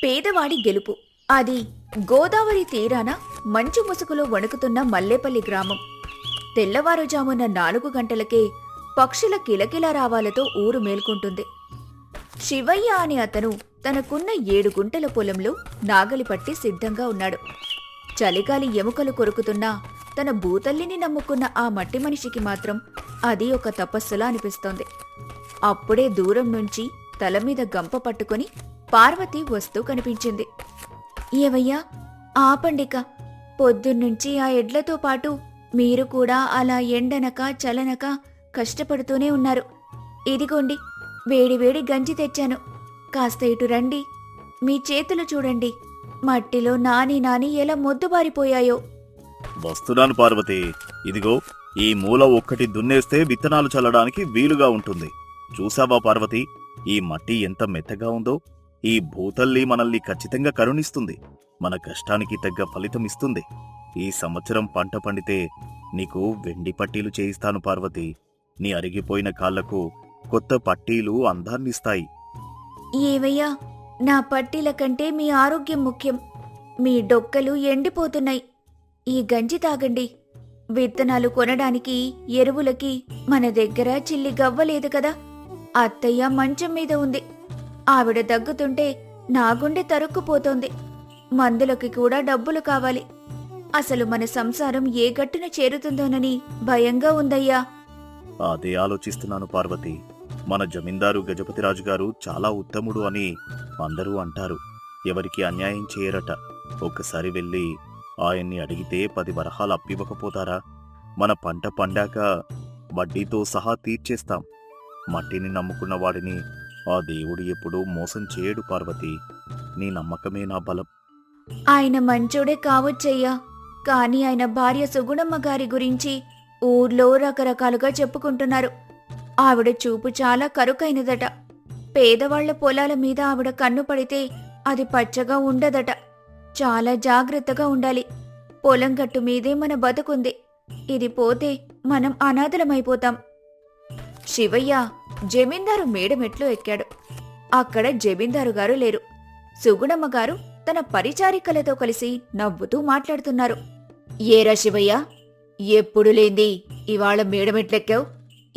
పేదవాడి గెలుపు. అది గోదావరి తీరాన మంచు ముసుగులో వణుకుతున్న మల్లేపల్లి గ్రామం. తెల్లవారుజామున 4 గంటలకే పక్షుల కిలకిల రావాలతో ఊరు మేల్కొంటుంది. శివయ్య అనే అతను తనకున్న 7 గుంటల పొలంలో నాగలి పట్టి సిద్ధంగా ఉన్నాడు. చలిగాలి ఎముకలు కొరుకుతున్నా తన భూతల్లిని నమ్ముకున్న ఆ మట్టి మనిషికి మాత్రం అది ఒక తపస్సులా అనిపిస్తోంది. అప్పుడే దూరం నుంచి తలమీద గంప పట్టుకుని పార్వతి వస్తూ కనిపించింది. ఏవయ్యా, ఆపండిక, పొద్దున్నుంచి ఆ ఎడ్లతో పాటు మీరు కూడా అలా ఎండనక చలనక కష్టపడుతూనే ఉన్నారు. ఇదిగోండి, వేడివేడి గంజి తెచ్చాను, కాస్త ఇటు రండి. మీ చేతులు చూడండి, మట్టిలో నాని నాని ఎలా మొద్దుబారిపోయాయో. వస్తున్నాను పార్వతి. ఇదిగో, ఈ మూల ఒక్కటి దున్నేస్తే విత్తనాలు చల్లడానికి వీలుగా ఉంటుంది. చూసావా పార్వతి, ఈ మట్టి ఎంత మెత్తగా ఉందో? ఈ భూతల్లి మనల్ని ఖచ్చితంగా కరుణిస్తుంది, మన కష్టానికి తగ్గ ఫలితం ఇస్తుంది. ఈ సంవత్సరం పంట పండితే నీకు వెండి పట్టీలు చేయిస్తాను పార్వతి. నీ అరిగిపోయిన కాళ్లకు కొత్త పట్టీలు అందాన్నిస్తాయి. ఏవయ్యా, నా పట్టీల కంటే మీ ఆరోగ్యం ముఖ్యం. మీ డొక్కలు ఎండిపోతున్నాయి. ఈ గంజి తాగండి. విత్తనాలు కొనడానికి, ఎరువులకి మన దగ్గర చిల్లి గవ్వలేదు కదా. అత్తయ్య మంచం మీద ఉంది. ఆవిడ దగ్గుతుంటే నా గుండె తరుక్కుపోతోంది. మందులకి కూడా డబ్బులు కావాలి. అసలు మన సంసారం ఏ గట్టున చేరుతుందోనని భయంగా ఉందయ్యా. అదే ఆలోచిస్తున్నాను పార్వతి. మన జమీందారు గజపతిరాజు గారు చాలా ఉత్తముడు అని అందరూ అంటారు. ఎవరికి అన్యాయం చేయరట. ఒక్కసారి వెళ్ళి ఆయన్ని అడిగితే 10 వరహాలు అప్పివ్వకపోతారా? మన పంట పండాక వడ్డీతో సహా తీర్చేస్తాం. మట్టిని నమ్ముకున్న వాడిని ఆ దేవుడు ఎప్పుడూ మోసం చేయడు పార్వతి. నీ నమ్మకమే నా బలం. ఆయన మంచోడే కావచ్చయ్యా, కాని ఆయన భార్య సుగుణమ్మ గారి గురించి ఊర్లో రకరకాలుగా చెప్పుకుంటున్నారు. ఆవిడ చూపు చాలా కరుకైనదట. పేదవాళ్ల పొలాల మీద ఆవిడ కన్ను పడితే అది పచ్చగా ఉండదట. చాలా జాగ్రత్తగా ఉండాలి. పొలం గట్టు మీదే మన బతుకుంది. ఇది పోతే మనం అనాథలమైపోతాం. శివయ్య జమీందారు మేడమెట్లు ఎక్కాడు. అక్కడ జమీందారు గారు లేరు. సుగుణమ్మ గారు తన పరిచారికలతో కలిసి నవ్వుతూ మాట్లాడుతున్నారు. ఏరా శివయ్య, ఎప్పుడు లేంది ఇవాళ మేడమెట్లెక్కావు?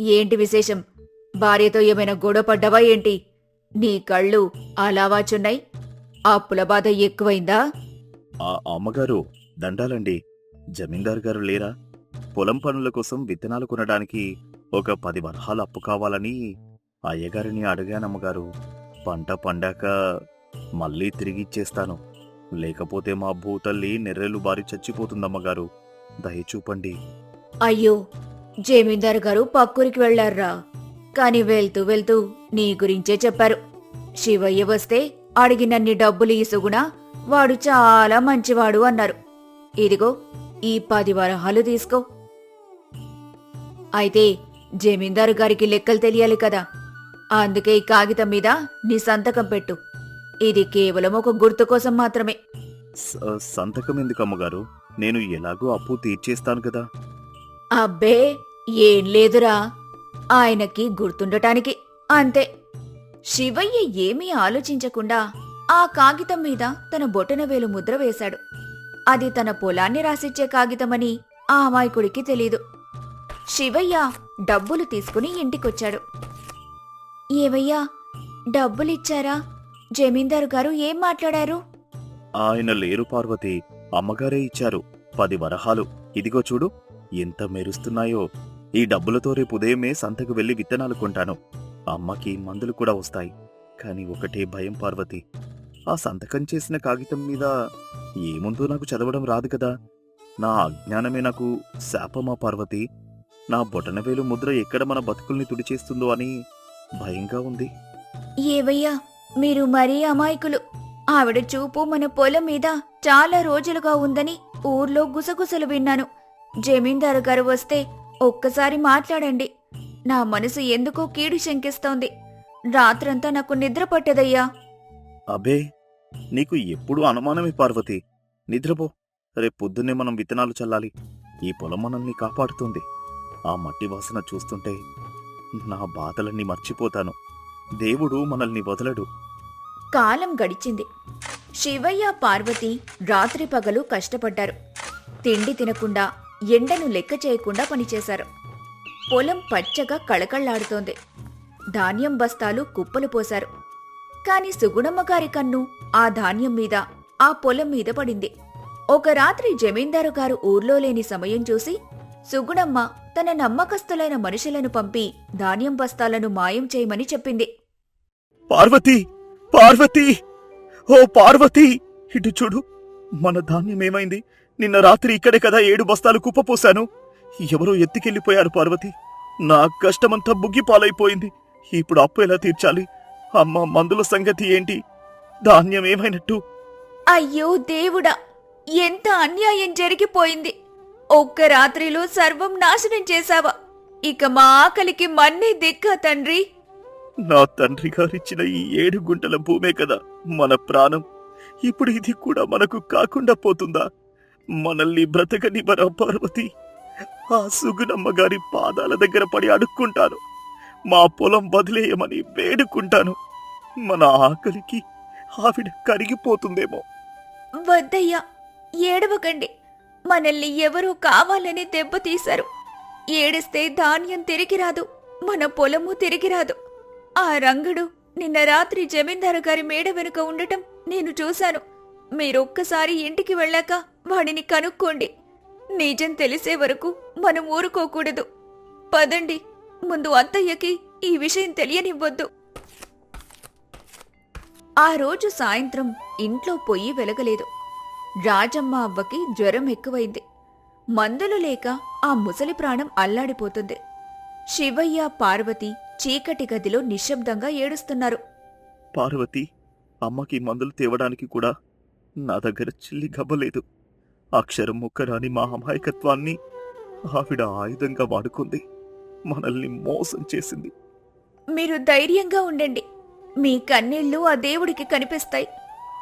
ఏంటి విశేషం? భార్యతో ఏమైనా గొడవ పడ్డావా ఏంటి? నీ కళ్ళు అలా వాచున్నాయి. అప్పుల బాధ ఎక్కువైందా? ఆ అమ్మగారు దండాలండి. జమీందారు గారు లేరా? పొలం పనుల కోసం విత్తనాలు కొనడానికి ఒక 10 వరహాలు అప్పు కావాలని అయ్యగారిని అడిగానమ్మగారు. పంట పండాక మళ్ళీ తిరిగిచ్చేస్తాను. లేకపోతే మా భూతల్లి నెర్రెలు బారి చచ్చిపోతుందమ్మగారు. దయచూపండి. అయ్యో, జమీందారు గారు పక్కూరికి వెళ్లారా? కాని వెళ్తూ వెళ్తూ నీ గురించే చెప్పారు. శివయ్య వస్తే అడిగినన్ని డబ్బులు ఇసుగునా వాడు చాలా మంచివాడు అన్నారు. ఇదిగో ఈ 10 వరహాలు తీసుకో. అయితే జమీందారు గారికి లెక్కలు తెలియాలి కదా, అందుకే ఈ కాగితం మీద నీ సంతకం పెట్టు. ఇది కేవలం ఒక గుర్తు కోసం మాత్రమే. సంతకం ఎందుకమ్మగారు? నేను ఎలాగో అప్పు తీర్చేస్తాను కదా. అబ్బే, ఏం లేదురా, ఆయనకి గుర్తుండటానికి అంతే. శివయ్య ఏమీ ఆలోచించకుండా ఆ కాగితం మీద తన బొటనవేలు ముద్ర వేశాడు. అది తన పొలాన్ని రాసిచ్చే కాగితమని ఆ అమాయకుడికి తెలీదు. శివయ్య డబ్బులు తీసుకుని ఇంటికొచ్చాడు. ఏవయ్యా, డబ్బులిచ్చారా? జమీందారు గారు ఏం మాట్లాడారు? ఆయన లేరు పార్వతి, అమ్మగారే ఇచ్చారు 10 వరహాలు. ఇదిగో చూడు, ఎంత మెరుస్తున్నాయో. ఈ డబ్బులతో రేపు ఉదయమే సంతకు వెళ్లి విత్తనాలు కొంటాను. అమ్మకి మందులు కూడా వస్తాయి. కాని ఒకటే భయం పార్వతి, ఆ సంతకం చేసిన కాగితం మీద ఏముందో నాకు చదవడం రాదు కదా. నా అజ్ఞానమే నాకు శాపమా పార్వతి? నా బొటనవేలు ముద్ర ఎక్కడ మన బతుకుల్ని తుడిచేస్తుందో అని భయంగా ఉంది. ఏవయ్యా, మీరు మరీ అమాయకులు. ఆవిడ చూపు మన పొలం మీద చాలా రోజులుగా ఉందని ఊర్లో గుసగుసలు విన్నాను. జమీందారు గారు వస్తే ఒక్కసారి మాట్లాడండి. నా మనసు ఎందుకో కీడు శంకిస్తోంది. రాత్రంతా నాకు నిద్ర పట్టదయ్యా. అబే, నీకు ఎప్పుడూ అనుమానమే పార్వతి. నిద్రపో. రేపొద్దున్నే మనం విత్తనాలు చల్లాలి. ఈ పొలం మనల్ని కాపాడుతుంది. ఆ మట్టి వాసన చూస్తుంటే నా బాధలన్నీ మర్చిపోతాను. దేవుడు మనల్ని వదలడు. కాలం గడిచింది. శివయ్య పార్వతి రాత్రి పగలు కష్టపడ్డారు. తిండి తినకుండా, ఎండను లెక్క చేయకుండా పనిచేశారు. పొలం పచ్చగా కళకళ్లాడుతోంది. ధాన్యం బస్తాలు కుప్పలు పోశారు. కాని సుగుణమ్మ గారి కన్ను ఆ ధాన్యం మీద, ఆ పొలం మీద పడింది. ఒక రాత్రి జమీందారు గారు ఊర్లో లేని సమయం చూసి సుగుణమ్మ తన నమ్మకస్తులైన మనుషులను పంపి ధాన్యం బస్తాలను మాయం చేయమని చెప్పింది. పార్వతి, పార్వతి, ఓ పార్వతి, ఇటు చూడు, మన ధాన్యం ఏమైంది? నిన్న రాత్రి ఇక్కడే కదా 7 బస్తాలు కుప్పపోశాను. ఎవరో ఎత్తికెళ్ళిపోయారు పార్వతి. నా కష్టమంతా బుగ్గిపాలైపోయింది. ఇప్పుడు అప్పు ఎలా తీర్చాలి? అమ్మ, మందుల సంగతి ఏంటి? ధాన్యం ఏమైనట్టు? అయ్యో దేవుడా, ఎంత అన్యాయం జరిగిపోయింది! ఒక్క రాత్రిలో సర్వం నాశనం చేశావా? ఇక మా ఆకలికి మన్నే దిక్కా తండ్రి. నా తండ్రి గారిచ్చిన ఈ 7 గుంటల భూమే కదా మన ప్రాణం. ఇప్పుడు ఇది కూడా మనకు కాకుండా పోతుందా? మనల్ని బ్రతకనివ్వరా పార్వతి? ఆ సుగుణమ్మ గారి పాదాల దగ్గర పడి అడుక్కుంటాను. మా పొలం వదిలేయమని వేడుకుంటాను. మన ఆకలికి ఆవిడ కరిగిపోతుందేమో. వద్దయ్యా, ఏడవకండి. మనల్ని ఎవరో కావాలని దెబ్బతీశారు. ఏడిస్తే ధాన్యం తిరిగి రాదు, మన పొలము తిరిగి రాదు. ఆ రంగడు నిన్న రాత్రి జమీందారు గారి మేడ వెనుక ఉండటం నేను చూశాను. మీరొక్కసారి ఇంటికి వెళ్ళాక వాడిని కనుక్కోండి. నిజం తెలిసే వరకు మనం ఊరుకోకూడదు. పదండి, ముందు అత్తయ్యకి ఈ విషయం తెలియనివ్వద్దు. ఆ రోజు సాయంత్రం ఇంట్లో పొయ్యి వెలగలేదు. రాజమ్మ అవ్వకి జ్వరం ఎక్కువైంది. మందులు లేక ఆ ముసలి ప్రాణం అల్లాడిపోతుంది. శివయ్య, పార్వతి చీకటి గదిలో నిశ్శబ్దంగా ఏడుస్తున్నారు. పార్వతి, అమ్మకి మందులు తేవడానికి కూడా నా దగ్గర చిల్లి గవ్వలేదు. అక్షరం ముక్కరాని మా అమాయకత్వాన్ని ఆవిడ ఆయుధంగా వాడుకుంది. మనల్ని మోసం చేసింది. మీరు ధైర్యంగా ఉండండి. మీ కన్నీళ్లు ఆ దేవుడికి కనిపిస్తాయి.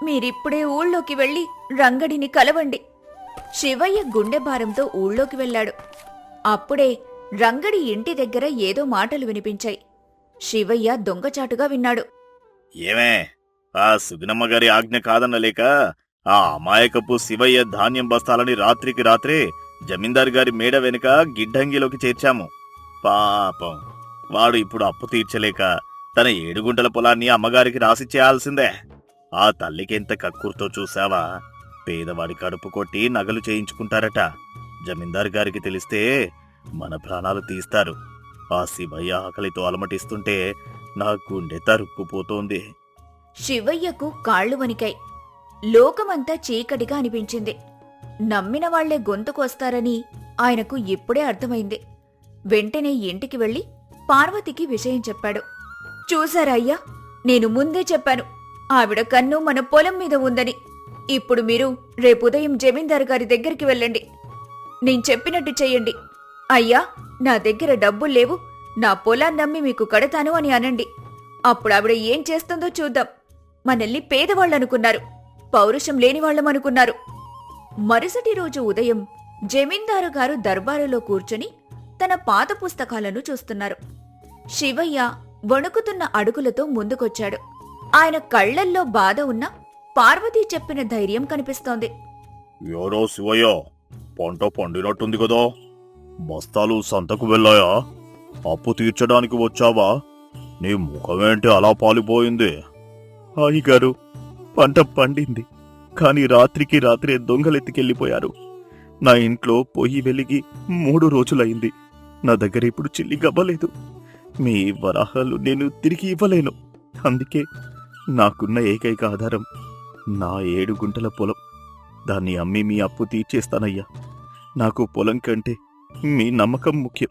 మీరిప్పుడే ఊళ్ళోకి వెళ్లి రంగడిని కలవండి. శివయ్య గుండె భారంతో ఊళ్ళోకి వెళ్ళాడు. అప్పుడే రంగడి ఇంటి దగ్గర ఏదో మాటలు వినిపించాయి. శివయ్య దొంగచాటుగా విన్నాడు. ఏమే, ఆ సుగుణమ్మ గారి ఆజ్ఞ కాదన్నలేక ఆ అమాయకపు శివయ్య ధాన్యం బస్తాలని రాత్రికి రాత్రే జమీందారు గారి మేడ వెనుక గిడ్డంగిలోకి చేర్చాము. పాపం, వాడు ఇప్పుడు అప్పు తీర్చలేక తన 7 గుంటల పొలాన్ని అమ్మగారికి రాసిచ్చేయాల్సిందే. ఆ తల్లికెంత కక్కుర్తో చూసావా? పేదవాడి కడుపు కొట్టి నగలు చేయించుకుంటారట. జమీందారు గారికి తెలిస్తే మన ప్రాణాలు తీస్తారు. ఆ శివయ్య ఆకలితో అలమటిస్తుంటే నా గుండె తరుక్కుపోతోంది. శివయ్యకు కాళ్లు వణికాయి. లోకమంతా చీకటిగా అనిపించింది. నమ్మిన వాళ్లే గొంతుకొస్తారని ఆయనకు ఇప్పుడే అర్థమైంది. వెంటనే ఇంటికి వెళ్లి పార్వతికి విషయం చెప్పాడు. చూసారా అయ్యా, నేను ముందే చెప్పాను, ఆవిడ కన్ను మన పొలం మీద ఉందని. ఇప్పుడు మీరు రేపుదయం జమీందారు గారి దగ్గరికి వెళ్ళండి. నేను చెప్పినట్టు చెయ్యండి. అయ్యా, నా దగ్గర డబ్బుల్లేవు, నా పొలాన్నమ్మి మీకు కడతాను అని అనండి. అప్పుడు ఆవిడ ఏం చేస్తుందో చూద్దాం. మనల్ని పేదవాళ్లనుకున్నారు, పౌరుషం లేనివాళ్లమనుకున్నారు. మరుసటి రోజు ఉదయం జమీందారు గారు దర్బారులో కూర్చొని తన పాత పుస్తకాలను చూస్తున్నారు. శివయ్య వణుకుతున్న అడుగులతో ముందుకొచ్చాడు. ఆయన కళ్లల్లో బాధ ఉన్నా పార్వతీ చెప్పిన ధైర్యం కనిపిస్తోంది. ఎవరో శివయ్య, పంట పండినట్టుంది కదా, బస్తాలు సంతకు వెళ్ళాయా? అప్పు తీర్చడానికి వచ్చావా? నీ ముఖమేంటి అలా పాలిపోయింది? అయ్యగారు, పంట పండింది, కాని రాత్రికి రాత్రే దొంగలెత్తికెళ్ళిపోయారు. నా ఇంట్లో పొయ్యి వెలిగి 3 రోజులైంది. నా దగ్గర ఇప్పుడు చిల్లి గవ్వలేదు. మీ వరాహాలు నేను తిరిగి ఇవ్వలేను. అందుకే నాకున్న ఏకైక ఆధారం నా 7 గుంటల పొలం. దాన్ని అమ్మి మీ అప్పు తీర్చేస్తానయ్యా. నాకు పొలం కంటే మీ నమ్మకం ముఖ్యం.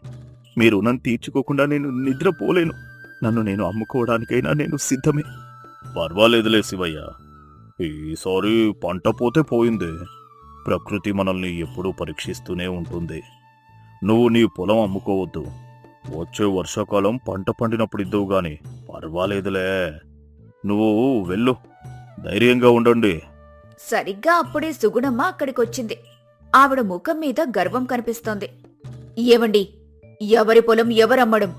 మీ రుణం తీర్చుకోకుండా నేను నిద్రపోలేను. నన్ను నేను అమ్ముకోవడానికైనా నేను సిద్ధమే. పర్వాలేదులే శివయ్య, ఈసారి పంట పోతే పోయింది. ప్రకృతి మనల్ని ఎప్పుడూ పరీక్షిస్తూనే ఉంటుంది. నువ్వు నీ పొలం అమ్ముకోవద్దు. వచ్చే వర్షాకాలం పంట పండినప్పుడు ఇద్దువు గాని. పర్వాలేదులే, నువ్వు వెళ్ళు, ధైర్యంగా ఉండండి. సరిగ్గా అప్పుడే సుగుణమ్మ అక్కడికొచ్చింది. ఆవిడ ముఖం మీద గర్వం కనిపిస్తోంది. ఏవండి, ఎవరి పొలం ఎవరమ్మడం?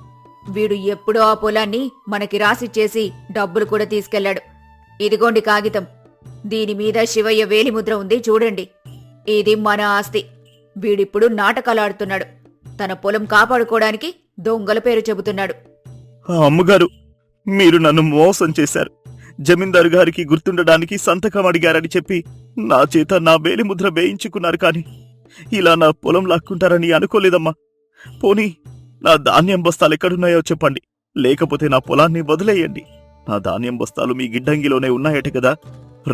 వీడు ఎప్పుడో ఆ పొలాన్ని మనకి రాసిచ్చేసి డబ్బులు కూడా తీసుకెళ్లాడు. ఇదిగోండి కాగితం. దీనిమీద శివయ్య వేలిముద్ర ఉంది చూడండి. ఇది మన ఆస్తి. వీడిప్పుడు నాటకాలాడుతున్నాడు. తన పొలం కాపాడుకోవడానికి దొంగల పేరు చెబుతున్నాడు. అమ్మగారు, మీరు నన్ను మోసం చేశారు. జమీందారు గారికి గుర్తుండడానికి సంతకం అడిగారని చెప్పి నా చేత నా వేలిముద్ర వేయించుకున్నారు. కాని ఇలా నా పొలం లాక్కుంటారని అనుకోలేదమ్మా. పోనీ నా ధాన్యం బస్తాలెక్కడున్నాయో చెప్పండి, లేకపోతే నా పొలాన్ని వదిలేయండి. నా ధాన్యం బస్తాలు మీ గిడ్డంగిలోనే ఉన్నాయట కదా.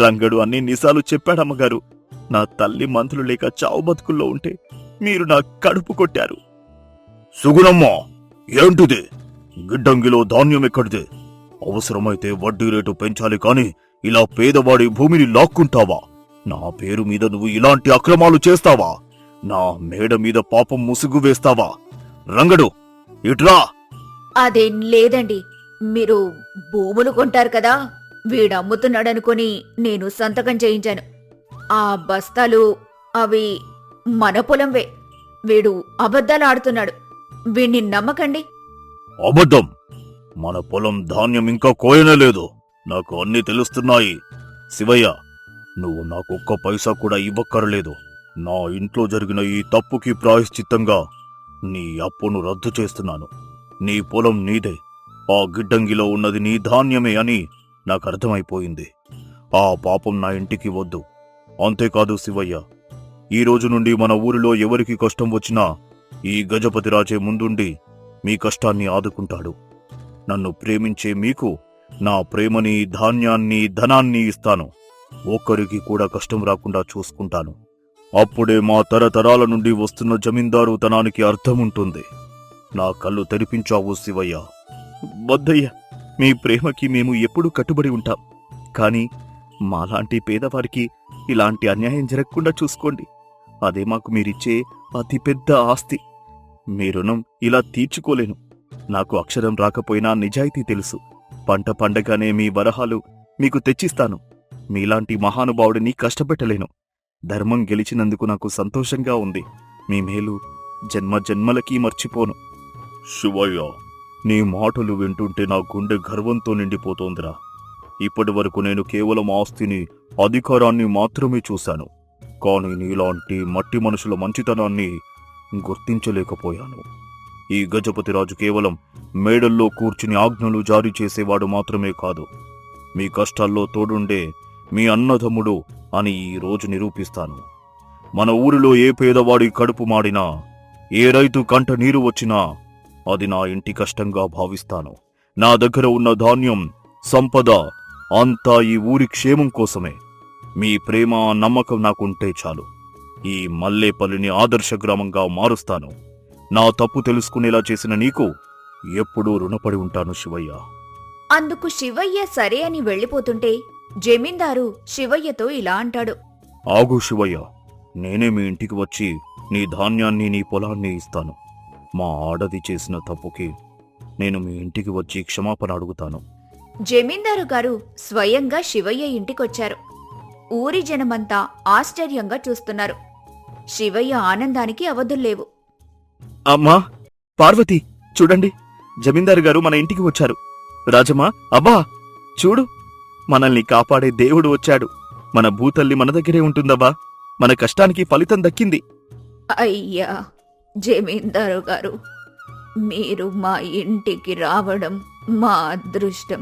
రంగడు అన్ని నిజాలు చెప్పాడమ్మగారు. నా తల్లి మంతులు లేక చావు బతుకుల్లో ఉంటే మీరు నా కడుపు కొట్టారు. సుగుణమ్మా, ఏంటిది? గిడ్డంగిలో ధాన్యం ఎక్కడిదే? అవసరమైతే వడ్డీ రేటు పెంచాలి కాని ఇలా పేదవాడి భూమిని లాక్కుంటావా? నా పేరు మీద నువ్వు ఇలాంటి అక్రమాలు చేస్తావా? నా మేడ మీద పాపం ముసుగు వేస్తావా? రంగడు, ఇట్రా. అదేం లేదండి. మీరు భూములు కొంటారు కదా, వీడమ్ముతున్నాడనుకొని నేను సంతకం చేయించాను. ఆ బస్తాలు అవి మన పొలంవే. వీడు అబద్ధాలు ఆడుతున్నాడు. వీణ్ణి నమ్మకండి. అబద్ధం! మన పొలం ధాన్యం ఇంకా కోయనేలేదు. నాకు అన్నీ తెలుస్తున్నాయి. శివయ్య, నువ్వు నాకొక్క పైసా కూడా ఇవ్వక్కర్లేదు. నా ఇంట్లో జరిగిన ఈ తప్పుకి ప్రాయశ్చిత్తంగా నీ అప్పును రద్దు చేస్తున్నాను. నీ పొలం నీదే, ఆ గిడ్డంగిలో ఉన్నది నీ ధాన్యమే అని నాకు అర్థమైపోయింది. ఆ పాపం నా ఇంటికి వద్దు. అంతేకాదు శివయ్య, ఈ రోజు నుండి మన ఊరిలో ఎవరికి కష్టం వచ్చినా ఈ గజపతిరాజే ముందుండి మీ కష్టాన్ని ఆదుకుంటాడు. నన్ను ప్రేమించే మీకు నా ప్రేమని, ధాన్యాన్ని, ధనాన్ని ఇస్తాను. ఒక్కరికి కూడా కష్టం రాకుండా చూసుకుంటాను. అప్పుడే మా తరతరాల నుండి వస్తున్న జమీందారుతనానికి అర్థముంటుంది. నా కళ్ళు తెరిపించావు శివయ్య. వద్దయ్య, మీ ప్రేమకి మేము ఎప్పుడూ కట్టుబడి ఉంటాం. కాని మాలాంటి పేదవారికి ఇలాంటి అన్యాయం జరగకుండా చూసుకోండి. అదే మాకు మీరిచ్చే అతిపెద్ద ఆస్తి. మీ రుణం ఇలా తీర్చుకోలేను. నాకు అక్షరం రాకపోయినా నిజాయితీ తెలుసు. పంట పండగానే మీ వరహాలు మీకు తెచ్చిస్తాను. మీలాంటి మహానుభావుడిని కష్టపెట్టలేను. ధర్మం గెలిచినందుకు నాకు సంతోషంగా ఉంది. మీ మేలు జన్మ జన్మలకీ మర్చిపోను. శివయ్య, నీ మాటలు వింటుంటే నా గుండె గర్వంతో నిండిపోతోందిరా. ఇప్పటి వరకు నేను కేవలం ఆస్తిని, అధికారాన్ని మాత్రమే చూశాను. కాని నీలాంటి మట్టి మనుషుల మంచితనాన్ని గుర్తించలేకపోయాను. ఈ గజపతిరాజు కేవలం మేడల్లో కూర్చుని ఆజ్ఞలు జారీ చేసేవాడు మాత్రమే కాదు, మీ కష్టాల్లో తోడుండే మీ అన్నదమ్ముడు అని ఈ రోజు నిరూపిస్తాను. మన ఊరిలో ఏ పేదవాడి కడుపు మాడినా, ఏ రైతు కంట నీరు వచ్చినా అది నా ఇంటి కష్టంగా భావిస్తాను. నా దగ్గర ఉన్న ధాన్యం, సంపద అంతా ఈ ఊరి క్షేమం కోసమే. మీ ప్రేమ, నమ్మకం నాకుంటే చాలు. ఈ మల్లేపల్లిని ఆదర్శ గ్రామంగా మారుస్తాను. నా తప్పు తెలుసుకునేలా చేసిన నీకు ఎప్పుడూ రుణపడి ఉంటాను శివయ్య. అందుకు శివయ్య సరే అని వెళ్ళిపోతుంటే జమీందారు శివయ్యతో ఇలా అంటాడు. ఆగు శివయ్య, నేనే మీ ఇంటికి వచ్చి నీ ధాన్యాన్ని, నీ పొలాన్ని ఇస్తాను. మా ఆడది చేసిన తప్పుకి నేను మీ ఇంటికి వచ్చి క్షమాపణ అడుగుతాను. జమీందారు గారు స్వయంగా శివయ్య ఇంటికొచ్చారు. ఊరి జనమంతా ఆశ్చర్యంగా చూస్తున్నారు. శివయ్య ఆనందానికి అవధుల్లేవు. అమ్మా, పార్వతి, చూడండి, జమీందారు గారు మన ఇంటికి వచ్చారు. రాజమ్మా, అబ్బా చూడు, మనల్ని కాపాడే దేవుడు వచ్చాడు. మన భూతల్లి మన దగ్గరే ఉంటుందబ్బా. మన కష్టానికి ఫలితం దక్కింది. అయ్యా జమీందారు గారు, మీరు మా ఇంటికి రావడం మా అదృష్టం.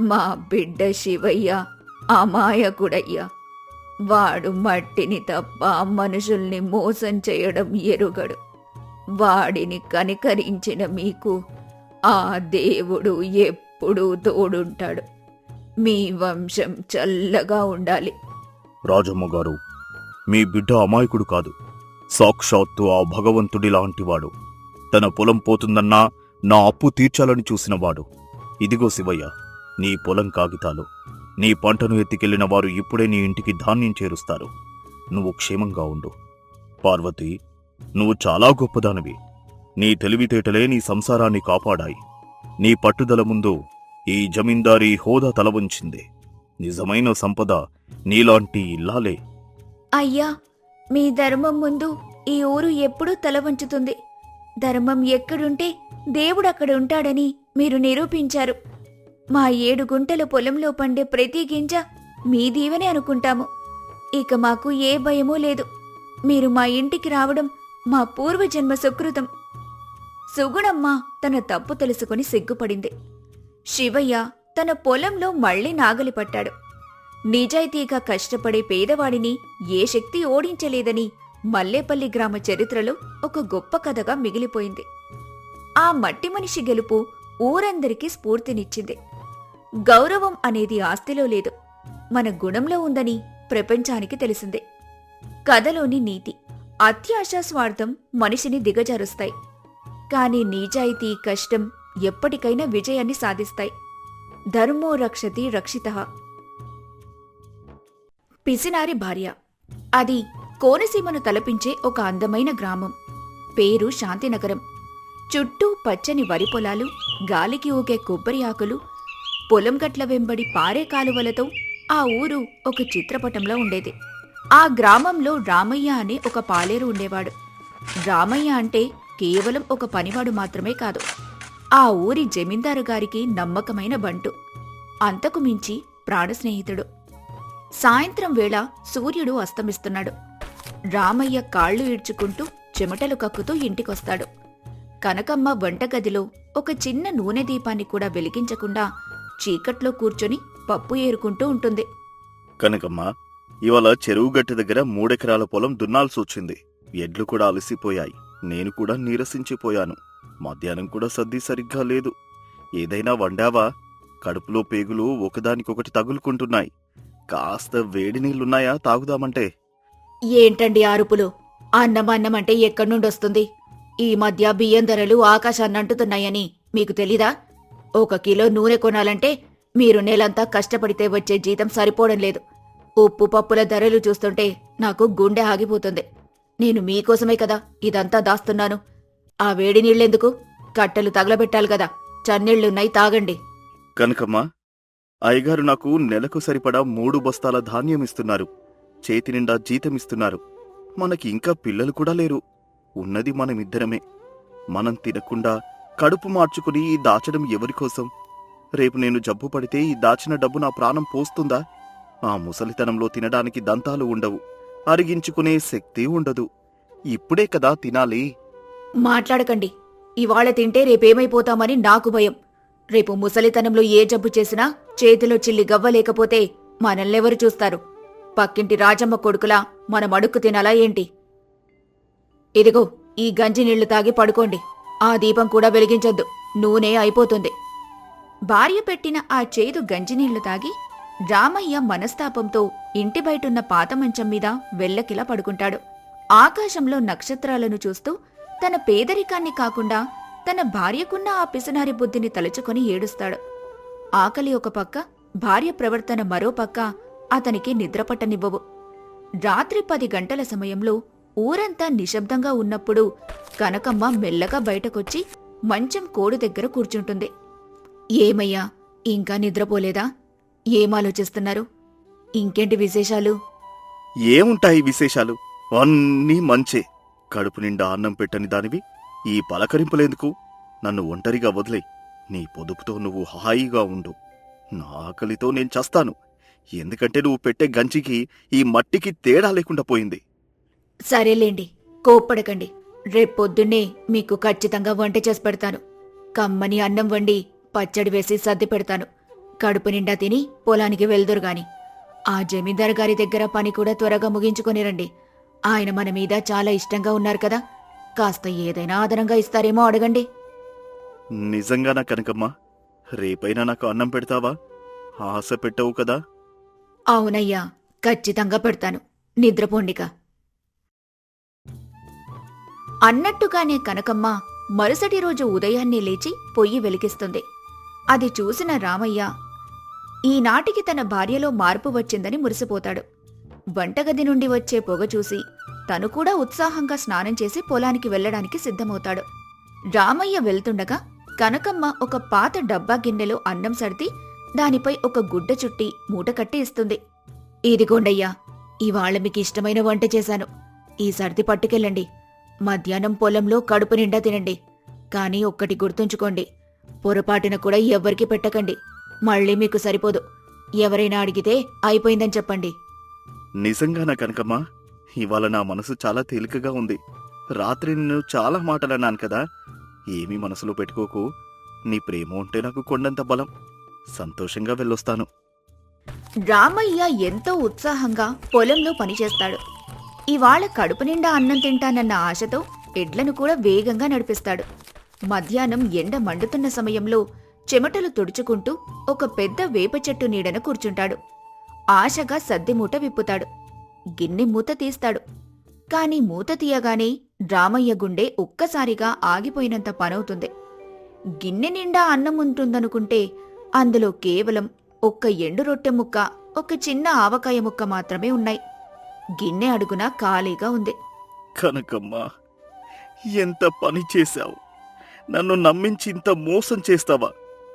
మా బిడ్డ శివయ్య అమాయకుడయ్యా. వాడు మట్టిని తప్ప మనుషుల్ని మోసం చేయడం ఎరుగడు. వాడిని కనికరించిన మీకు ఆ దేవుడు ఎప్పుడూ తోడుంటాడు. మీ వంశం చల్లగా ఉండాలి. రాజమ్మ గారు, మీ బిడ్డ అమాయకుడు కాదు, సాక్షాత్తు ఆ భగవంతుడి లాంటివాడు. తన పొలం పోతుందన్నా నా అప్పు తీర్చాలని చూసినవాడు. ఇదిగో శివయ్య, నీ పొలం కాగితాలు. నీ పంటను ఎత్తికెళ్లిన వారు ఇప్పుడే నీ ఇంటికి ధాన్యం చేరుస్తారు. నువ్వు క్షేమంగా ఉండు. పార్వతి, నువ్వు చాలా గొప్పదానివి. నీ తెలివితేటలే నీ సంసారాన్ని కాపాడాయి. నీ పట్టుదల ముందు ఈ జమీందారీ హోదా తలవంచింది. నిజమైన సంపద నీలాంటి ఇల్లాలే. అయ్యా, మీ ధర్మం ముందు ఈ ఊరు ఎప్పుడూ తల వంచుతుంది. ధర్మం ఎక్కడుంటే దేవుడక్కడ ఉంటాడని మీరు నిరూపించారు. మా 7 గుంటల పొలంలో పండే ప్రతి గింజ మీ దీవెనే అనుకుంటాము. ఇక మాకు ఏ భయమూ లేదు. మీరు మా ఇంటికి రావడం మా పూర్వజన్మ సుకృతం. సుగుణమ్మ తన తప్పు తెలుసుకుని సిగ్గుపడింది. శివయ్య తన పొలంలో మళ్లీ నాగలి పట్టాడు. నిజాయితీగా కష్టపడే పేదవాడిని ఏ శక్తి ఓడించలేదని మల్లేపల్లి గ్రామ చరిత్రలో ఒక గొప్ప కథగా మిగిలిపోయింది. ఆ మట్టి మనిషి గెలుపు ఊరందరికీ స్ఫూర్తినిచ్చింది. గౌరవం అనేది ఆస్తిలో లేదు, మన గుణంలో ఉందని ప్రపంచానికి తెలిసిందే. కథలోని నీతి: అత్యాశ, స్వార్థం మనిషిని దిగజారుస్తాయి. కాని నిజాయితీ, కష్టం ఎప్పటికైనా విజయాన్ని సాధిస్తాయి. ధర్మో రక్షతి రక్షితః. పిసినారి భార్య. అది కోనసీమను తలపించే ఒక అందమైన గ్రామం. పేరు శాంతినగరం. చుట్టూ పచ్చని వరి పొలాలు, గాలికి ఊగే కొబ్బరి ఆకులు, పొలం గట్ల వెంబడి పారే కాలువలతో ఆ ఊరు ఒక చిత్రపటంలో ఉండేది. ఆ గ్రామంలో రామయ్య అనే ఒక పాలేరు ఉండేవాడు. రామయ్య అంటే కేవలం ఒక పనివాడు మాత్రమే కాదు, ఆ ఊరి జమీందారు గారికి నమ్మకమైన బంటు. అంతకు మించి ప్రాణస్నేహితుడు. సాయంత్రం వేళ సూర్యుడు అస్తమిస్తున్నాడు. రామయ్య కాళ్లు ఈడ్చుకుంటూ చెమటలు కక్కుతూ ఇంటికొస్తాడు. కనకమ్మ వంటగదిలో ఒక చిన్న నూనె దీపాన్ని కూడా వెలిగించకుండా చీకట్లో కూర్చొని పప్పు ఏరుకుంటూ ఉంటుంది. కనకమ్మ, ఇవాళ చెరువు గట్టు దగ్గర 3 ఎకరాల పొలం దున్నాల్సొచ్చింది. ఎడ్లు కూడా అలసిపోయాయి. నేను కూడా నీరసించిపోయాను. మధ్యాహ్నం కూడా సర్ది సరిగ్గా లేదు. ఏదైనా వండావా? కడుపులో పేగులు ఒకదానికొకటి తగులుకుంటున్నాయి. కాస్త వేడి నీళ్లున్నాయా తాగుదామంటే? ఏంటండి అరుపులు? అన్నమన్నమంటే ఎక్కడి నుండొస్తుంది? ఈ మధ్య బియ్యం ధరలు ఆకాశాన్నంటుతున్నాయని మీకు తెలీదా? 1 కిలో నూనె కొనాలంటే మీరు నెలంతా కష్టపడితే వచ్చే జీతం సరిపోవడం లేదు. ఉప్పు పప్పుల ధరలు చూస్తుంటే నాకు గుండె ఆగిపోతుంది. నేను మీకోసమే కదా ఇదంతా దాస్తున్నాను. ఆ వేడి నీళ్ళెందుకు? కట్టెలు తగలబెట్టాలి కదా. చన్నీళ్లున్నాయి, తాగండి. కనకమ్మ, అయ్యగారు నాకు నెలకు సరిపడా 3 బస్తాల ధాన్యం ఇస్తున్నారు. చేతి నిండా జీతమిస్తున్నారు. మనకి ఇంకా పిల్లలు కూడా లేరు. ఉన్నది మనమిద్దరమే. మనం తినకుండా కడుపు మార్చుకుని ఈ దాచడం ఎవరికోసం? రేపు నేను జబ్బు పడితే ఈ దాచిన డబ్బు నా ప్రాణం పోస్తుందా? ఆ ముసలితనంలో తినడానికి దంతాలు ఉండవు, అరిగించుకునే శక్తి ఉండదు. ఇప్పుడే కదా తినాలి. మాట్లాడకండి. ఇవాళ తింటే రేపేమైపోతామని నాకు భయం. రేపు ముసలితనంలో ఏ జబ్బు చేసినా చేతిలో చిల్లి గవ్వలేకపోతే మనల్నెవరు చూస్తారు? పక్కింటి రాజమ్మ కొడుకులా మనం అడుక్కు తినాలా ఏంటి? ఇదిగో ఈ గంజి నీళ్లు తాగి పడుకోండి. ఆ దీపం కూడా వెలిగించొద్దు, నూనె అయిపోతుంది. భార్య పెట్టిన ఆ చేదు గంజినీళ్లు తాగి రామయ్య మనస్తాపంతో ఇంటి బయటున్న పాత మంచం మీద వెల్లకిలా పడుకుంటాడు. ఆకాశంలో నక్షత్రాలను చూస్తూ తన పేదరికాన్ని కాకుండా తన భార్యకున్న ఆ పిసనారి బుద్ధిని తలుచుకొని ఏడుస్తాడు. ఆకలి ఒక పక్క, భార్య ప్రవర్తన మరో పక్క అతనికి నిద్రపట్టనివ్వవు. రాత్రి 10 గంటల సమయంలో ఊరంతా నిశ్శబ్దంగా ఉన్నప్పుడు కనకమ్మ మెల్లగా బయటకొచ్చి మంచం కోడు దగ్గర కూర్చుంటుంది. ఏమయ్యా, ఇంకా నిద్రపోలేదా? ఏమాలోచిస్తున్నారు? ఇంకేంటి విశేషాలు? ఏముంటాయి విశేషాలు? అన్నీ మంచే. కడుపు నిండా అన్నం పెట్టని దానివి ఈ పలకరింపులేందుకు? నన్ను ఒంటరిగా వదిలే. నీ పొదుపుతో నువ్వు హాయిగా ఉండు. నా ఆకలితో నేను చస్తాను. ఎందుకంటే నువ్వు పెట్టే గంజికి ఈ మట్టికి తేడా లేకుండా పోయింది. సరేలేండి, కోప్పడకండి. రేపొద్దున్నే మీకు ఖచ్చితంగా వంట చేసి పెడతాను. కమ్మని అన్నం వండి పచ్చడి వేసి సర్ది పెడతాను. కడుపు నిండా తిని పొలానికి వెళ్దురుగాని. ఆ జమీందారు గారి దగ్గర పని కూడా త్వరగా ముగించుకొనిరండి. ఆయన మన మీద చాలా ఇష్టంగా ఉన్నారు కదా. కాస్త ఏదైనా ఆదరంగా ఇస్తారేమో అడగండి. నిజంగానా కనకమ్మ? రేపైనా నాకు అన్నం పెడతావా? ఆశ పెట్టవు కదా? అవునయ్యా, ఖచ్చితంగా పెడతాను. నిద్రపోండిక. అన్నట్టుగానే కనకమ్మ మరుసటి రోజు ఉదయాన్నే లేచి పొయ్యి వెలిగిస్తుంది. అది చూసిన రామయ్య ఈనాటికి తన భార్యలో మార్పు వచ్చిందని మురిసిపోతాడు. వంటగది నుండి వచ్చే పొగ చూసి తను కూడా ఉత్సాహంగా స్నానం చేసి పొలానికి వెళ్లడానికి సిద్ధమవుతాడు. రామయ్య వెళ్తుండగా కనకమ్మ ఒక పాత డబ్బా గిన్నెలో అన్నం సర్ది దానిపై ఒక గుడ్డ చుట్టి మూట కట్టి ఇస్తుంది. ఇదిగోండయ్యా, ఇవాళ మీకు ఇష్టమైన వంట చేశాను. ఈ సర్ది పట్టుకెళ్ళండి. మధ్యాహ్నం పొలంలో కడుపు నిండా తినండి. కానీ ఒక్కటి గుర్తుంచుకోండి, పొరపాటున కూడా ఎవ్వరికి పెట్టకండి. మళ్ళీ మీకు సరిపోదు. ఎవరైనా అడిగితే అయిపోయిందని చెప్పండి. నిజంగానా కనకమ్మా? ఇవాళ నా మనసు చాలా తేలికగా ఉంది. రాత్రి నిన్ను చాలా మాటలన్నాను కదా. ఏమీ మనసులో పెట్టుకోకు. నీ ప్రేమ ఉంటే నాకు కొండంత బలం. సంతోషంగా వెళ్ళొస్తాను. రామయ్య ఎంతో ఉత్సాహంగా పొలంలో పనిచేస్తాడు. ఇవాళ కడుపు నిండా అన్నం తింటానన్న ఆశతో ఎడ్లను కూడా వేగంగా నడిపిస్తాడు. మధ్యాహ్నం ఎండ మండుతున్న సమయంలో చెమటలు తుడుచుకుంటూ ఒక పెద్ద వేప చెట్టు నీడన కూర్చుంటాడు. ఆశగా సద్ది మూట విప్పుతాడు. గిన్నె మూత తీస్తాడు. కాని మూత తీయగానే రామయ్య గుండె ఒక్కసారిగా ఆగిపోయినంత పనవుతుంది. గిన్నె నిండా అన్నం ఉంటుందనుకుంటే అందులో కేవలం ఒక్క ఎండు రొట్టె ముక్క, ఒక చిన్న ఆవకాయ ముక్క మాత్రమే ఉన్నాయి. గిన్నె అడుగున ఖాళీగా ఉంది. కనకమ్మా, ఎంత పని చేశావు! నన్ను నమ్మించి ఇంత మోసం చేస్తావా?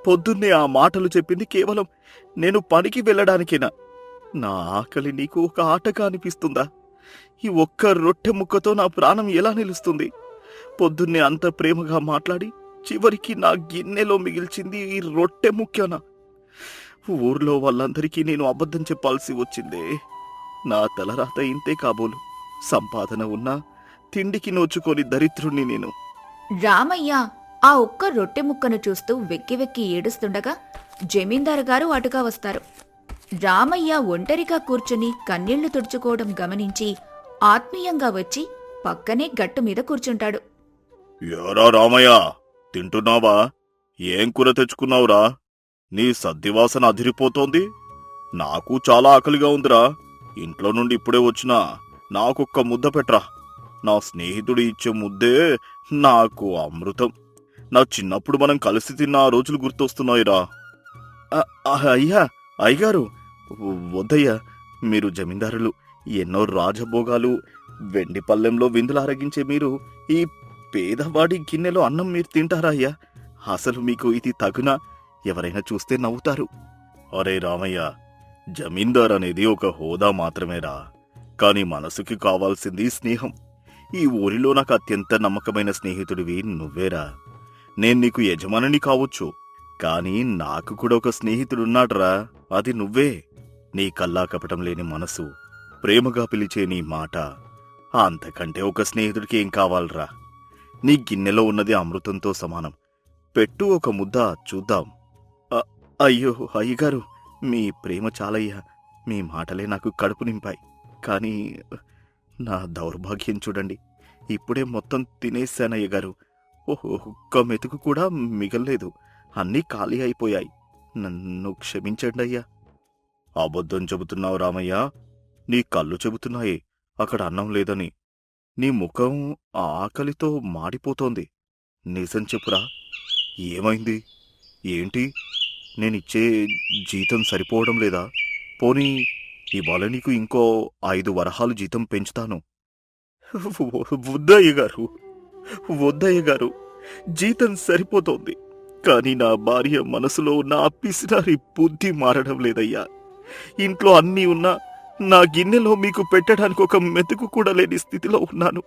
పొద్దున్నే ఆ మాటలు చెప్పింది కేవలం నేను పనికి వెళ్ళడానికేనా? నా ఆకలి నీకు ఒక ఆటగా అనిపిస్తుందా? ఈ ఒక్క రొట్టె ముక్కతో నా ప్రాణం ఎలా నిలుస్తుంది? పొద్దున్నే అంత ప్రేమగా మాట్లాడి చివరికి నా గిన్నెలో మిగిల్చింది ఈ రొట్టె ముక్కనా? ఊర్లో వాళ్ళందరికీ నేను అబద్ధం చెప్పాల్సి వచ్చిందే. నా తలరాత ఇంతే కాబోలు. సంపాదన ఉన్నా తిండికి నోచుకొని దరిద్రుణ్ణి నేను. రామయ్య ఆ ఒక్క రొట్టె ముక్కను చూస్తూ వెక్కి వెక్కి ఏడుస్తుండగా జమీందారు గారు అటుగా వస్తారు. రామయ్య ఒంటరిగా కూర్చుని కన్నీళ్లు తుడుచుకోవడం గమనించి ఆత్మీయంగా వచ్చి పక్కనే గట్టు మీద కూర్చుంటాడు. యారా రామయ్య, తింటున్నావా? ఏం కూర తెచ్చుకున్నావురా? నీ సద్దివాసన అదిరిపోతోంది. నాకు చాలా ఆకలిగా ఉందిరా. ఇంట్లో నుండి ఇప్పుడే వచ్చినా నాకొక్క ముద్ద పెట్రా. నా స్నేహితుడు ఇచ్చే ముద్దే నాకు అమృతం. నా చిన్నప్పుడు మనం కలిసి తిన్న ఆ రోజులు గుర్తొస్తున్నాయిరా. అయ్యా, అయ్యగారు, వద్దయ్యా. మీరు జమీందారులు. ఎన్నో రాజభోగాలు, వెండి పల్లెంలో విందులు ఆరగించే మీరు ఈ పేదవాడి గిన్నెలో అన్నం మీరు తింటారా అయ్యా? అసలు మీకు ఇది తగునా? ఎవరైనా చూస్తే నవ్వుతారు. అరే రామయ్య, జమీందార్ అనేది ఒక హోదా మాత్రమేరా. కాని మనసుకి కావాల్సింది స్నేహం. ఈ ఊరిలో నాకు అత్యంత నమ్మకమైన స్నేహితుడివి నువ్వేరా. నేను నీకు యజమానిని కావచ్చు, కాని నాకు కూడా ఒక స్నేహితుడున్నాడ్రా. అది నువ్వే. నీ కల్లా కపటం లేని మనసు, ప్రేమగా పిలిచే నీ మాట, అంతకంటే ఒక స్నేహితుడికి ఏం కావాలరా? నీ గిన్నెలో ఉన్నది అమృతంతో సమానం. పెట్టు ఒక ముద్ద చూద్దాం. అయ్యో అయ్యగారు, మీ ప్రేమ చాలయ్యా. మీ మాటలే నాకు కడుపు నింపాయి. కానీ నా దౌర్భాగ్యం చూడండి. ఇప్పుడే మొత్తం తినేశానయ్యగారు. ఓహో, ఒక్క మెతుకు కూడా మిగల్లేదు. అన్నీ ఖాళీ అయిపోయాయి. నన్ను క్షమించండి అయ్యా. అబద్ధం చెబుతున్నావు రామయ్య. నీ కళ్ళు చెబుతున్నాయి అక్కడ అన్నం లేదని. నీ ముఖం ఆకలితో మాడిపోతోంది. నిజం చెప్పురా, ఏమైంది? ఏంటి? నేనిచ్చే జీతం సరిపోవడం లేదా? పోనీ ఇవాళ నీకు ఇంకో 5 వరహాలు జీతం పెంచుతాను. వద్దయ్యగారు, వద్దయ్యగారు. జీతం సరిపోతోంది, కాని నా భార్య మనసులో ఉన్న ఆ పిసినారి బుద్ధి మారడం లేదయ్యా. ఇంట్లో అన్నీ ఉన్నా నా గిన్నెలో మీకు పెట్టడానికి ఒక మెతుకు కూడా లేని స్థితిలో ఉన్నాను.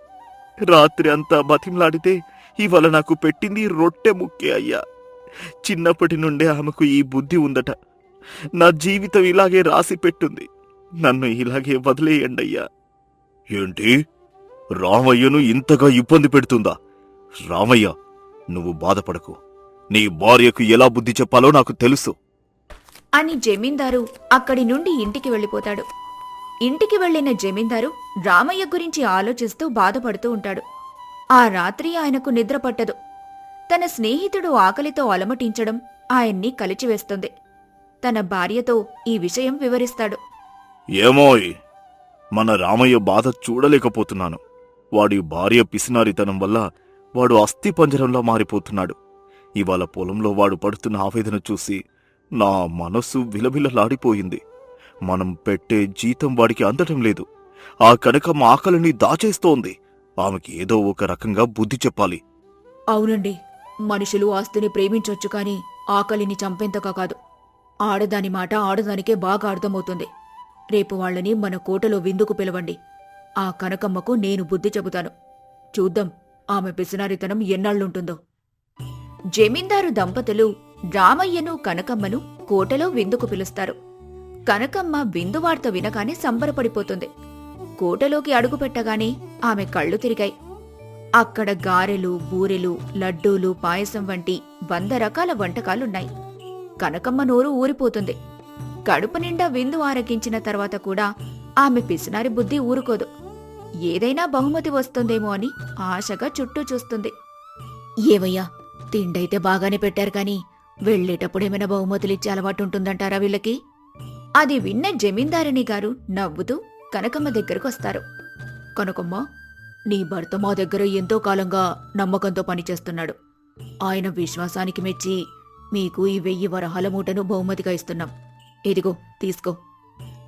రాత్రి అంతా బతిమలాడితే ఇవాళ నాకు పెట్టింది రొట్టె ముక్కే అయ్యా. చిన్నప్పటి నుండే ఆమెకు ఈ బుద్ధి ఉందట. నా జీవితం ఇలాగే రాసి పెట్టుంది. నన్ను ఇలాగే వదిలేయండయ్యా. ఏంటి? రామయ్యను ఇంతగా ఇబ్బంది పెడుతుందా? రామయ్య, నువ్వు బాధపడకు. నీ భార్యకు ఎలా బుద్ధి చెప్పాలో నాకు తెలుసు అని జమీందారు అక్కడి నుండి ఇంటికి వెళ్ళిపోతాడు. ఇంటికి వెళ్లిన జమీందారు రామయ్య గురించి ఆలోచిస్తూ బాధపడుతూ ఉంటాడు. ఆ రాత్రి ఆయనకు నిద్ర పట్టదు. తన స్నేహితుడు ఆకలితో అలమటించడం ఆయన్ని కలిచివేస్తుంది. తన భార్యతో ఈ విషయం వివరిస్తాడు. ఏమోయ్, మన రామయ్య బాధ చూడలేకపోతున్నాను. వాడి భార్య పిసినారితనం వల్ల వాడు అస్థిపంజరంలా మారిపోతున్నాడు. ఇవాళ పొలంలో వాడు పడుతున్న ఆవేదన చూసి నా మనసు విలవిలలాడిపోయింది. మనం పెట్టే జీతం వాడికి అందటం లేదు. ఆ కనకమ్మ ఆకలిని దాచేస్తోంది. ఆమెకి ఏదో ఒక రకంగా బుద్ధి చెప్పాలి. అవునండి, మనుషులు ఆస్తిని ప్రేమించొచ్చు కాని ఆకలిని చంపేంతగా కాదు. ఆడదాని మాట ఆడదానికే బాగా అర్థమవుతుంది. రేపు వాళ్ళని మన కోటలో విందుకు పిలవండి. ఆ కనకమ్మకు నేను బుద్ధి చెబుతాను. చూద్దాం ఆమె పిసినారితనం ఎన్నాళ్లుంటుందో. జమీందారు దంపతులు రామయ్యను కనకమ్మను కోటలో విందుకు పిలుస్తారు. కనకమ్మ విందు వార్త వినగానే సంబరపడిపోతుంది. కోటలోకి అడుగుపెట్టగానే ఆమె కళ్ళు తిరిగాయి. అక్కడ గారెలు, బూరెలు, లడ్డూలు, పాయసం వంటి 100 రకాల వంటకాలున్నాయి. కనకమ్మ నోరు ఊరిపోతుంది. కడుపు నిండా విందు ఆరగించిన తర్వాత కూడా ఆమె పిసినారి బుద్ధి ఊరుకోదు. ఏదైనా బహుమతి వస్తుందేమో అని ఆశగా చుట్టూ చూస్తుంది. ఏవయ్యా, తిండైతే బాగానే పెట్టారు కాని వెళ్లేటప్పుడేమైనా బహుమతులిచ్చే అలవాటుంటుందంటారా వీళ్ళకి? అది విన్న జమీందారిణి గారు నవ్వుతూ కనకమ్మ దగ్గరకొస్తారు. కనకమ్మ, నీ భర్త మా దగ్గర ఎంతో కాలంగా నమ్మకంతో పనిచేస్తున్నాడు. ఆయన విశ్వాసానికి మెచ్చి మీకు ఈ 1000 వరహాల మూటను బహుమతిగా ఇస్తున్నాం. ఇదిగో తీసుకో.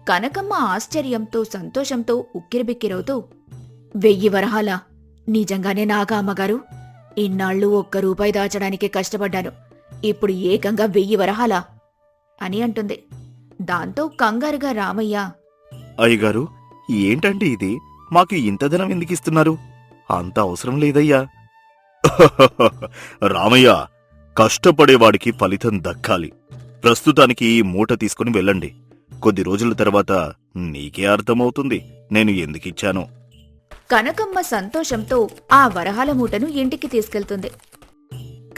కనకమ్మ ఆశ్చర్యంతో సంతోషంతో ఉక్కిరిబిక్కిరవుతూ, 1000 వరహాలా? నిజంగానే నాకా అమ్మగారు? ఇన్నాళ్ళు ₹1 దాచడానికే కష్టపడ్డాను. ఇప్పుడు ఏకంగా 1000 వరహాలా అని అంటుంది. దాంతో కంగారుగా రామయ్య, అయ్యగారు, ఏంటండి ఇది? మాకు ఇంత ధనం ఎందుకిస్తున్నారు? అంత అవసరం లేదయ్యా. రామయ్య, కష్టపడేవాడికి ఫలితం దక్కాలి. ప్రస్తుతానికి ఈ మూట తీసుకుని వెళ్ళండి. కొద్ది రోజుల తర్వాత నీకే అర్థమవుతుంది నేను ఎందుకిచ్చానో. కనకమ్మ సంతోషంతో ఆ వరహాల మూటను ఇంటికి తీసుకెళ్తుంది.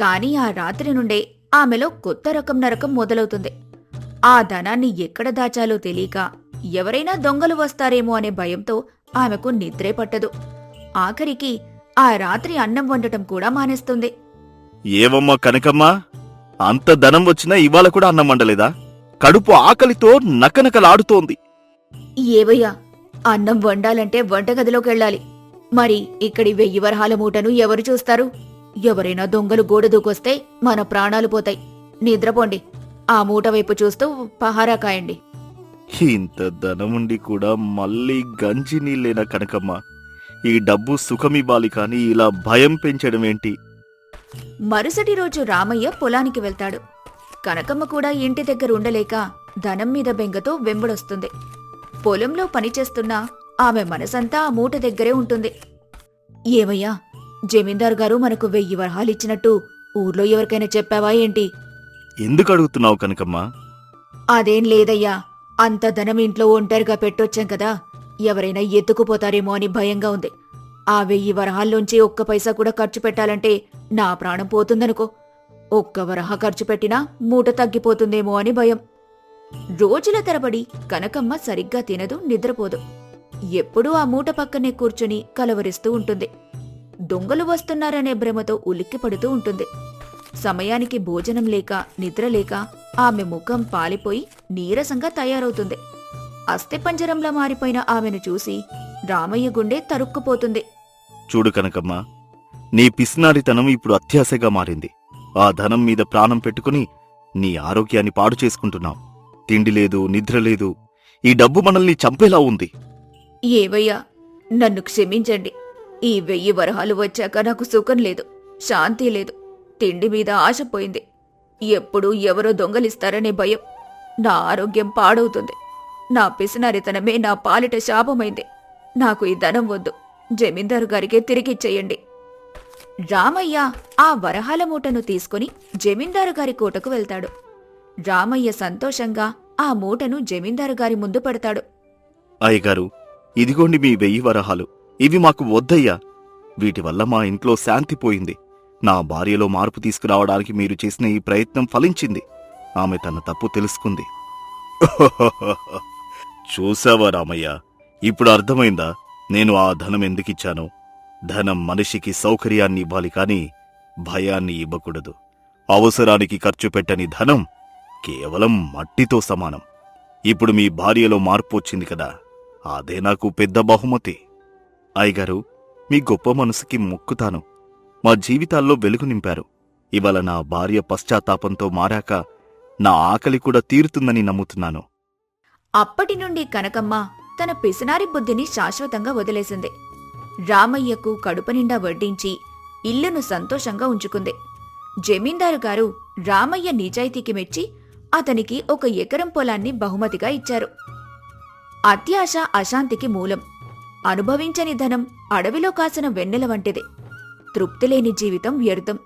కాని ఆ రాత్రి నుండే ఆమెలో కొత్త రకం నరకం మొదలవుతుంది. ఆ ధనాన్ని ఎక్కడ దాచాలో తెలియక ఎవరైనా దొంగలు వస్తారేమో అనే భయంతో ఆమెకు నిద్రే పట్టదు. ఆఖరికి ఆ రాత్రి అన్నం వండటం కూడా మానేస్తుంది. ఏవమ్మా కనకమ్మా, అంత ధనం వచ్చినా ఇవాళ కూడా అన్నం వండలేదా? కడుపు ఆకలితో నకనకలాడుతోంది. ఏవయ్యా, అన్నం వండాలంటే వంటగదిలోకెళ్ళాలి. మరి ఇక్కడి 1000 వరహాల మూటను ఎవరు చూస్తారు? ఎవరైనా దొంగలు గోడ దూకొస్తే మన ప్రాణాలు పోతాయి. నిద్రపోండి. ఆ మూట వైపు చూస్తూ పహారా కాయండి. ఇంత ధనముండి కూడా మళ్ళీ గంజి నీళ్ళేనా కనకమ్మ? ఈ డబ్బు సుఖమివ్వాలి కాని ఇలా భయం పెంచడమేంటి? మరుసటి రోజు రామయ్య పొలానికి వెళ్తాడు. కనకమ్మ కూడా ఇంటి దగ్గర ఉండలేక ధనం మీద బెంగతో వెంబడొస్తుంది. పొలంలో పనిచేస్తున్నా ఆమె మనసంతా ఆ మూట దగ్గరే ఉంటుంది. ఏమయ్యా, జమీందారు గారు మనకు 1000 వరహాలిచ్చినట్టు ఊర్లో ఎవరికైనా చెప్పావా ఏంటి? ఎందుకు అడుగుతున్నావు కనకమ్మ? అదేం లేదయ్యా, అంత ధనం ఇంట్లో ఒంటరిగా పెట్టొచ్చాం కదా, ఎవరైనా ఎత్తుకుపోతారేమో అని భయంగా ఉంది. ఆ 1000 వరహాల్లోంచి 1 పైసా కూడా ఖర్చు పెట్టాలంటే నా ప్రాణం పోతుందనుకో. 1 వరహా ఖర్చు పెట్టినా మూట తగ్గిపోతుందేమో అని భయం. రోజుల తరబడి కనకమ్మ సరిగ్గా తినదు, నిద్రపోదు. ఎప్పుడూ ఆ మూట పక్కనే కూర్చుని కలవరిస్తూ ఉంటుంది. దొంగలు వస్తున్నారనే భ్రమతో ఉలిక్కిపడుతూ ఉంటుంది. సమయానికి భోజనం లేక నిద్రలేక ఆమె ముఖం పాలిపోయి నీరసంగా తయారవుతుంది. అస్థిపంజరంలా మారిపోయిన ఆమెను చూసి రామయ్య గుండె తరుక్కుపోతుంది. చూడు కనకమ్మ, నీ పిసినారితనం ఇప్పుడు అత్యాశగా మారింది. ఆ ధనం మీద ప్రాణం పెట్టుకుని నీ ఆరోగ్యాన్ని పాడు చేసుకుంటున్నావు. తిండి లేదు, నిద్ర లేదు. ఈ డబ్బు మనల్ని చంపేలా ఉంది. ఏవయ్యా, నన్ను క్షమించండి. ఈ 1000 వరహాలు వచ్చాక నాకు సుఖం లేదు, శాంతి లేదు. తిండి మీద ఆశ పోయింది. ఎప్పుడూ ఎవరో దొంగలిస్తారనే భయం. నా ఆరోగ్యం పాడవుతుంది. నా పిసినారితనమే నా పాలిట శాపమైంది. నాకు ఈ ధనం వద్దు. జమీందారు గారికే తిరిగిచ్చేయండి. రామయ్య ఆ వరహాల మూటను తీసుకుని జమీందారు గారి కోటకు వెళ్తాడు. రామయ్య సంతోషంగా ఆ మూటను జమీందారు గారి ముందు పెడతాడు. అయ్యగారు, ఇదిగోండి మీ 1000 వరహాలు. ఇవి మాకు వద్దయ్యా. వీటి వల్ల మా ఇంట్లో శాంతి పోయింది. నా భార్యలో మార్పు తీసుకురావడానికి మీరు చేసిన ఈ ప్రయత్నం ఫలించింది. ఆమె తన తప్పు తెలుసుకుంది. చూసావా రామయ్య, ఇప్పుడు అర్థమైందా నేను ఆ ధనం ఎందుకిచ్చానో? ధనం మనిషికి సౌకర్యాన్ని ఇవ్వాలి కాని భయాన్ని ఇవ్వకూడదు. అవసరానికి ఖర్చు పెట్టని ధనం కేవలం మట్టితో సమానం. ఇప్పుడు మీ భార్యలో మార్పు వచ్చింది కదా, అదే నాకు పెద్ద బహుమతి. అయ్యగారు, మీ గొప్ప మనసుకి మొక్కుతాను. మా జీవితాల్లో వెలుగు నింపారు. ఇవాళ నా భార్య పశ్చాత్తాపంతో మారాక నా ఆకలి కూడా తీరుతుందని నమ్ముతున్నాను. అప్పటి నుండి కనకమ్మ తన పిసినారి బుద్ధిని శాశ్వతంగా వదిలేసింది. రామయ్యకు కడుపునిండా వడ్డించి ఇల్లును సంతోషంగా ఉంచుకుంది. జమీందారు గారు రామయ్య నిజాయితీకి మెచ్చి అతనికి 1 ఎకరం పొలాన్ని బహుమతిగా ఇచ్చారు. అత్యాశ అశాంతికి మూలం. అనుభవించని ధనం అడవిలో కాసిన వెన్నెల వంటిదే. తృప్తిలేని జీవితం వ్యర్థం.